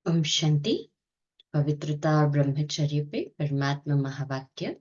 ओम शांति। पवित्रता और ब्रह्मचर्य पे परमात्मा महावाक्य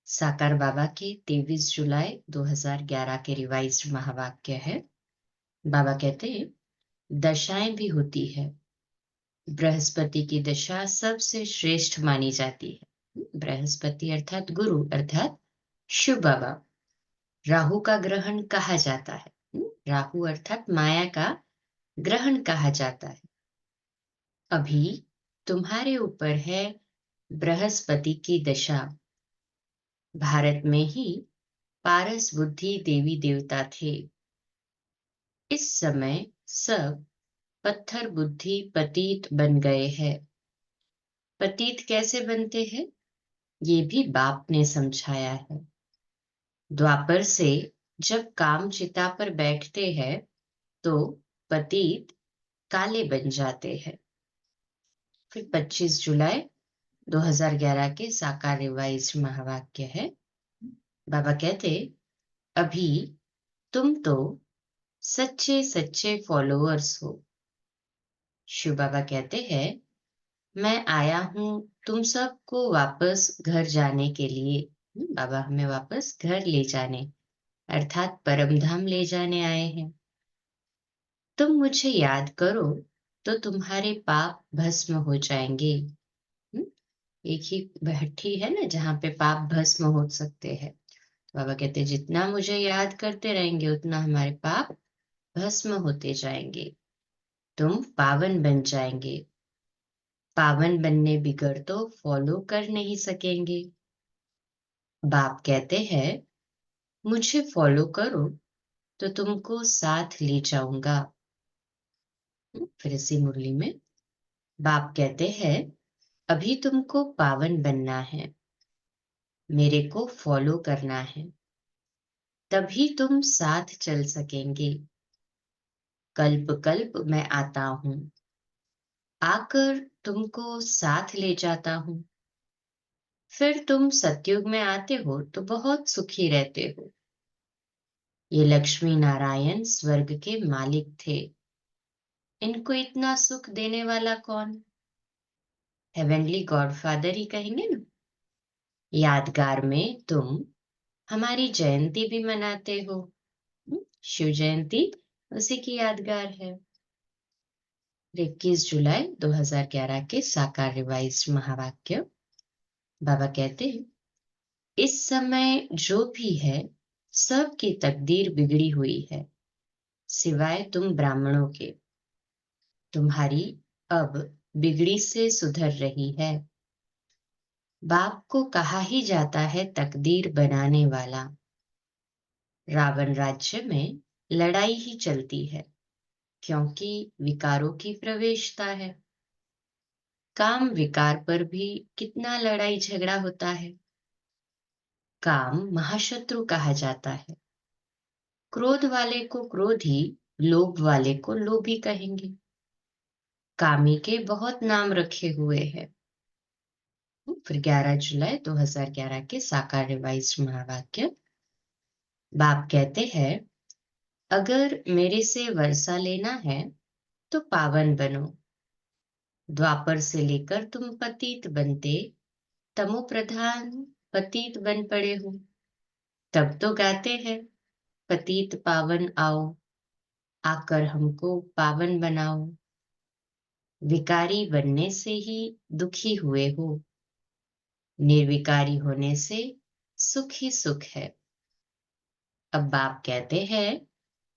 साकार बाबा के 23 जुलाई 2011 के रिवाइज्ड महावाक्य है। बाबा कहते हैं, दशाएं भी होती है। बृहस्पति की दशा सबसे श्रेष्ठ मानी जाती है। बृहस्पति अर्थात गुरु अर्थात शिव बाबा। राहु का ग्रहण कहा जाता है। राहु अर्थात माया का ग्रहण कहा जाता है। अभी तुम्हारे ऊपर है बृहस्पति की दशा। भारत में ही पारस बुद्धि देवी देवता थे। इस समय सब पत्थर बुद्धि पतित बन गए हैं। पतित कैसे बनते हैं, ये भी बाप ने समझाया है। द्वापर से जब काम चिता पर बैठते हैं तो पतित काले बन जाते हैं। फिर 25 जुलाई 2011 के साकार रिवाइज्ड महावाक्य है। बाबा कहते, अभी तुम तो सच्चे सच्चे फॉलोअर्स हो। शिव बाबा कहते हैं, मैं आया हूं तुम सबको वापस घर जाने के लिए। बाबा हमें वापस घर ले जाने अर्थात परम धाम ले जाने आए हैं। तुम मुझे याद करो तो तुम्हारे पाप भस्म हो जाएंगे। एक ही भट्ठी है ना जहाँ पे पाप भस्म हो सकते हैं। तो बाबा कहते हैं, जितना मुझे याद करते रहेंगे उतना हमारे पाप भस्म होते जाएंगे। तुम पावन बन जाएंगे। पावन बनने बिगड़ तो फॉलो कर नहीं सकेंगे। बाप कहते हैं, मुझे फॉलो करो तो तुमको साथ ले जाऊंगा। फिर इसी मुरली में बाप कहते हैं, अभी तुमको पावन बनना है, मेरे को फॉलो करना है, तभी तुम साथ चल सकेंगे। कल्प कल्प मैं आता हूं, आकर तुमको साथ ले जाता हूं। फिर तुम सतयुग में आते हो तो बहुत सुखी रहते हो। ये लक्ष्मी नारायण स्वर्ग के मालिक थे। इनको इतना सुख देने वाला कौन? हेवेनली गॉडफादर ही कहेंगे ना। यादगार में तुम हमारी जयंती भी मनाते हो। शिव जयंती उसी की यादगार है। 21 जुलाई 2011 के साकार रिवाइज्ड महावाक्य बाबा कहते हैं, इस समय जो भी है सबकी तकदीर बिगड़ी हुई है, सिवाय तुम ब्राह्मणों के। तुम्हारी अब बिगड़ी से सुधर रही है। बाप को कहा ही जाता है तकदीर बनाने वाला। रावण राज्य में लड़ाई ही चलती है, क्योंकि विकारों की प्रवेशता है। काम विकार पर भी कितना लड़ाई झगड़ा होता है। काम महाशत्रु कहा जाता है। क्रोध वाले को क्रोधी, लोभ वाले को लोभी कहेंगे। कामी के बहुत नाम रखे हुए हैं। फिर 11 जुलाई 2011 के साकार रिवाइज्ड महावाक्य बाप कहते हैं, अगर मेरे से वर्षा लेना है तो पावन बनो। द्वापर से लेकर तुम पतित बनते तमो प्रधान पतित बन पड़े हो। तब तो गाते हैं, पतित पावन आओ, आकर हमको पावन बनाओ। विकारी बनने से ही दुखी हुए हो, निर्विकारी होने से सुख ही सुख है। अब बाप कहते हैं,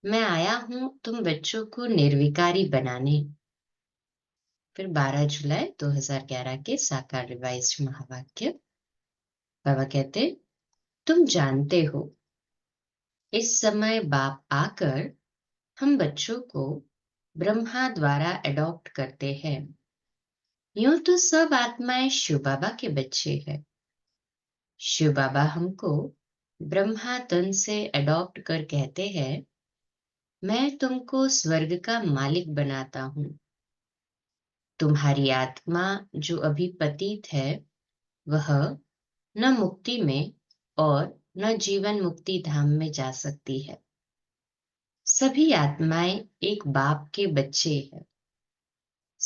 मैं आया हूं तुम बच्चों को निर्विकारी बनाने। फिर 12 जुलाई 2011 के साकार रिवाइज्ड महावाक्य बाबा कहते, तुम जानते हो इस समय बाप आकर हम बच्चों को ब्रह्मा द्वारा अडॉप्ट करते हैं। यूं तो सब आत्माएं शिव बाबा के बच्चे हैं। शिव बाबा हमको ब्रह्मा तन से अडॉप्ट कर कहते हैं, मैं तुमको स्वर्ग का मालिक बनाता हूं। तुम्हारी आत्मा जो अभी पतित है वह न मुक्ति में और न जीवन मुक्ति धाम में जा सकती है। सभी आत्माएं एक बाप के बच्चे हैं।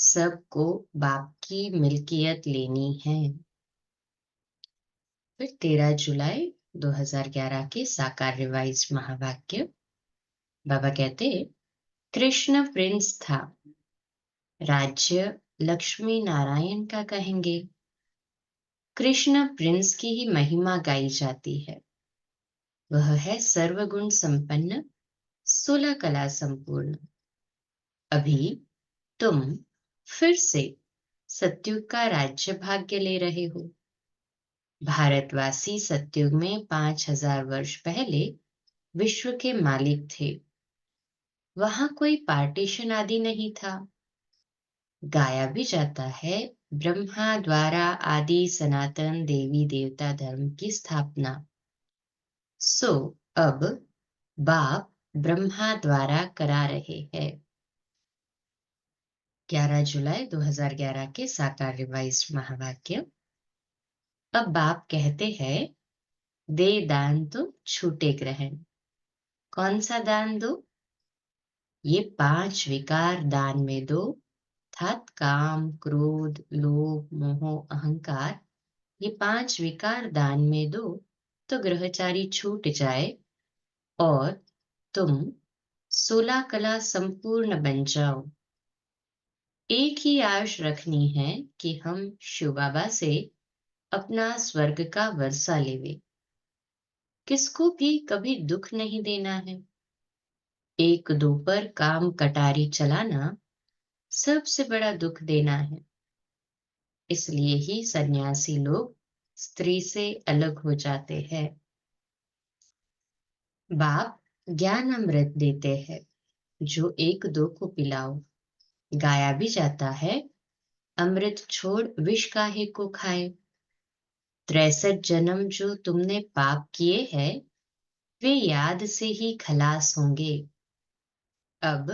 सबको बाप की मिल्कियत लेनी है। फिर 13 जुलाई 2011 के साकार रिवाइज्ड महावाक्य। बाबा कहते, कृष्ण प्रिंस था, राज्य लक्ष्मी नारायण का कहेंगे। कृष्ण प्रिंस की ही महिमा गाई जाती है। वह है सर्वगुण संपन्न, 16 कला संपूर्ण। अभी तुम फिर से सत्युग का राज्य भाग्य ले रहे हो। भारतवासी सत्युग में 5000 वर्ष पहले विश्व के मालिक थे। वहां कोई पार्टीशन आदि नहीं था। गाया भी जाता है, ब्रह्मा द्वारा आदि सनातन देवी देवता धर्म की स्थापना। सो अब बाप ब्रह्मा द्वारा करा रहे हैं। 11 जुलाई 2011 के साकार रिवाइज्ड महावाक्य। अब बाप कहते हैं, दे दान तो छूटे ग्रहण। कौन सा दान दो? ये 5 विकार दान में दो, अर्थात काम, क्रोध, लोभ, मोह, अहंकार। ये 5 विकार दान में दो तो ग्रहचारी छूट जाए और तुम 16 कला संपूर्ण बन जाओ। एक ही आश रखनी है कि हम शिव बाबा से अपना स्वर्ग का वर्षा लेवे। किसको भी कभी दुख नहीं देना है। एक दो पर काम कटारी चलाना सबसे बड़ा दुख देना है। इसलिए ही सन्यासी लोग स्त्री से अलग हो जाते हैं। बाप ज्ञान अमृत देते हैं, जो एक दो को पिलाओ। गाया भी जाता है, अमृत छोड़ विष काहे को खाए। 63 जन्म जो तुमने पाप किए हैं, वे याद से ही खलास होंगे। अब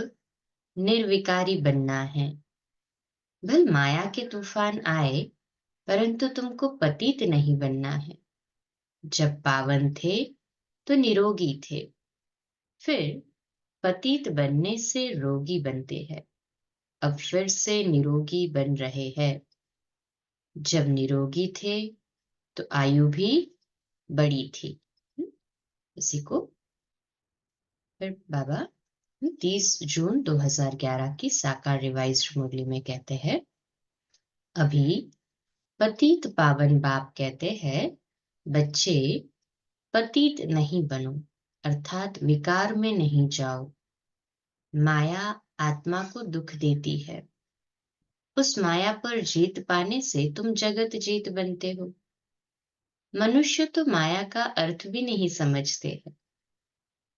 निर्विकारी बनना है। भल माया के तूफान आए, परंतु तुमको पतित नहीं बनना है। जब पावन थे तो निरोगी थे, फिर पतित बनने से रोगी बनते हैं। अब फिर से निरोगी बन रहे हैं। जब निरोगी थे तो आयु भी बड़ी थी। इसी को फिर बाबा 30 जून 2011 की साकार रिवाइज्ड मुरली में कहते हैं, अभी पतित पावन बाप कहते हैं, बच्चे पतित नहीं बनो, अर्थात विकार में नहीं जाओ। माया आत्मा को दुख देती है। उस माया पर जीत पाने से तुम जगत जीत बनते हो। मनुष्य तो माया का अर्थ भी नहीं समझते हैं।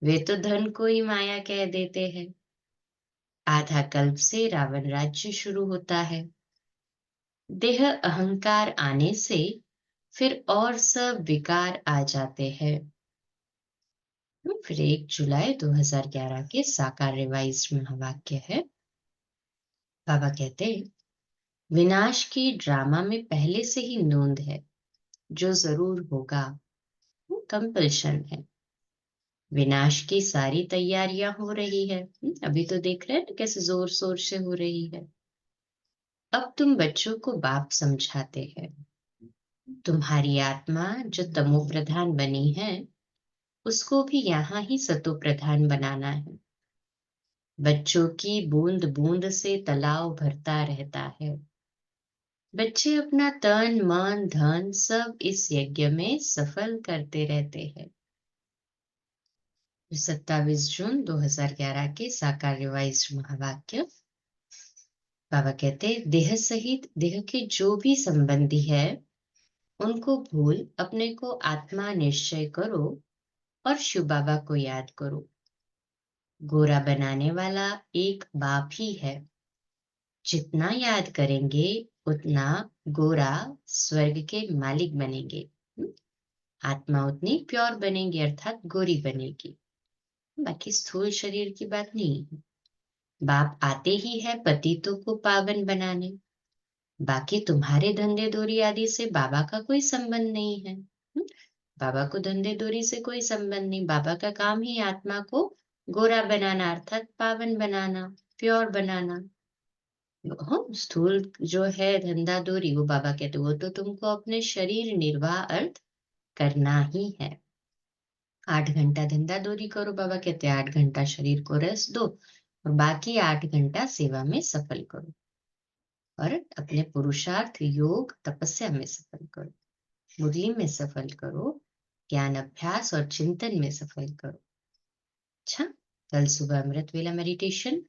वे तो धन को ही माया कह देते हैं। आधा कल्प से रावण राज्य शुरू होता है। देह अहंकार आने से फिर और सब विकार आ जाते हैं। फिर 1 जुलाई 2011 के साकार रिवाइज्ड महावाक्य है। बाबा कहते, विनाश की ड्रामा में पहले से ही नोंद है, जो जरूर होगा। कंपल्शन है। विनाश की सारी तैयारियां हो रही है। अभी तो देख रहे हैं कैसे जोर शोर से हो रही है। अब तुम बच्चों को बाप समझाते हैं। तुम्हारी आत्मा जो तमो प्रधान बनी है, उसको भी यहाँ ही सतो प्रधान बनाना है। बच्चों की बूंद बूंद से तालाब भरता रहता है। बच्चे अपना तन मन धन सब इस यज्ञ में सफल करते रहते हैं। 27 जून 2011 के साकार रिवाइज्ड महावाक्य। बाबा कहते, देह सहित देह के जो भी संबंधी है, उनको भूल अपने को आत्मा निश्चय करो और शिव बाबा को याद करो। गोरा बनाने वाला एक बाप ही है। जितना याद करेंगे उतना गोरा स्वर्ग के मालिक बनेंगे। आत्मा उतनी प्योर बनेगी, अर्थात गोरी बनेगी। बाकी स्थूल शरीर की बात नहीं है। बाप आते ही है पतितों को पावन बनाने। बाकी तुम्हारे धंधे दोरी आदि से बाबा का कोई संबंध नहीं है। बाबा को धंधे दोरी से कोई संबंध नहीं। बाबा का काम ही आत्मा को गोरा बनाना, अर्थात पावन बनाना, प्योर बनाना। हाँ, स्थूल जो है धंधा दूरी, वो बाबा कहते वो तो तुमको अपने शरीर निर्वाह अर्थ करना ही है। 8 घंटा धंधा दूरी करो, बाबा कहते 8 घंटा शरीर को रेस्ट दो और बाकी 8 घंटा सेवा में सफल करो और अपने पुरुषार्थ योग तपस्या में सफल करो, मुरली में सफल करो, ज्ञान अभ्यास और चिंतन में सफल करो। अच्छा, कल सुबह अमृत वेला मेडिटेशन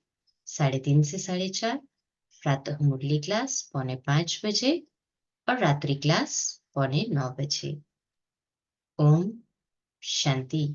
3:30 से 4:30, प्रातः मुरली क्लास 4:45 बजे और रात्रि क्लास 8:45 बजे। ओम शांति।